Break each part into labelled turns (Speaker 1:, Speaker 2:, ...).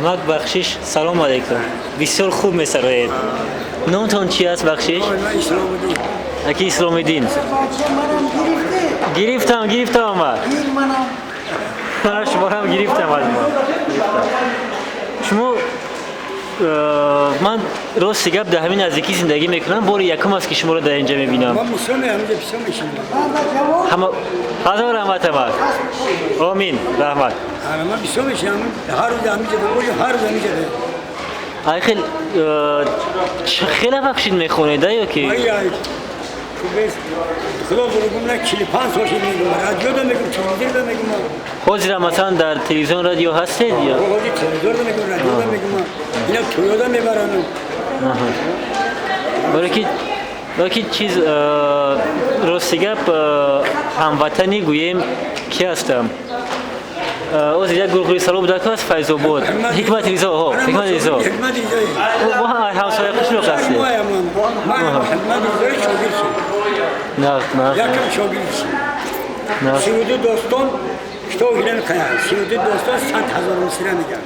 Speaker 1: Намак бахшиш, салом алейкум. Бисёр хуб месароед. Номтон чи аст бахшиш? Аки Исломиддин. Гирифтам ма. Шумоам гирифтам аз мо. Шумо ман рости гап дар ҳамин наздикӣ зиндагӣ мекунам. Бори якум аст ки шуморо дар инҷа мебинам. ҳазор раҳмат амак. Омин, раҳмат. ай хел хела бахшид мехонед ё ки ҳозира масалан дар телевизион радио ҳастед ё балки чиз рости гап ҳамватанӣ гӯем ки ҳастам озир як гурӯҳи салом дака аст Файзобод Ҳикмат Ризо ҳамсояи қишлоқ ҳастед
Speaker 2: Сивуду достон что гирем кая сивуду достон 100,000 мисра мегам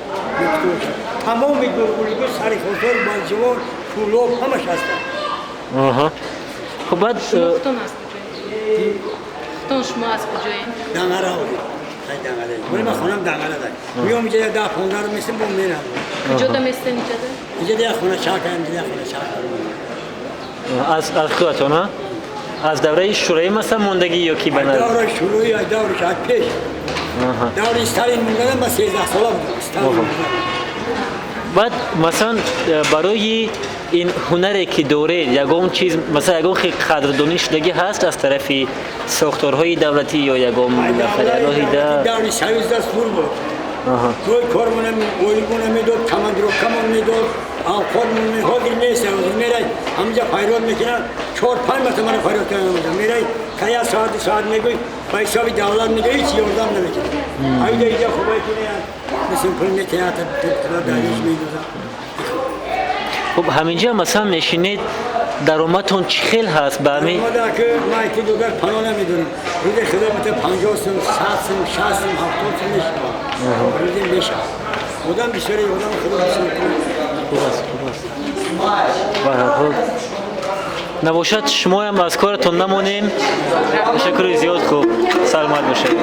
Speaker 2: тамоми гургулиго сари хозор банҷивор пулоб ҳамаш ҳастанд
Speaker 1: хуб баъд
Speaker 3: хтон шумо аз куҷоед
Speaker 2: дангара ولی من خونم دنگله دارم میام اینجا 10-15 رو میسیم بوم میرم
Speaker 3: کجا دا میستن
Speaker 2: اینجا دیگه خونه چاک هم دیگه خونه چاک
Speaker 1: از خودتون ها؟ از دوره شورایی مثلا موندگی یا کی بنده؟
Speaker 2: دوره شورایی از دوره شاید پیش دوره استالین موندن با 13 ساله بود استالین
Speaker 1: بعد مثلا برای این هنری که دارید یگان چیز مثلا یگان خیلی قدردانی شدگی هست از طرف ساختارهای دولتی یا یگان فعالیت‌های
Speaker 2: دولتی سرویس دست پول بود روی کارمون میداد کمان میداد آخرمون می‌خواد نیست میره همینجا فایرات میکنن 4-5 مرتبه من فایرات کردم میره کیا ساعت میگوی پیسا بی دولت میگه هیچ یاردم نمیکنه ایده اینجا خوبه کنه مثل پول میتیاتر داریش میدوزن
Speaker 1: خب همینجا مثلا میشینید درآمدتون چه خیلی هست به همین؟
Speaker 2: درآمد که ما ایتی دو در پناه نمیدونیم روزی خدمت 50 سن 100 سن 60 سن 70 سن میشم روزی میشم آدم بیشتری آدم خدمت
Speaker 1: خوب است برحال نباشد شما هم از کارتون نمانیم تشکر زیاد خوب سلامت باشید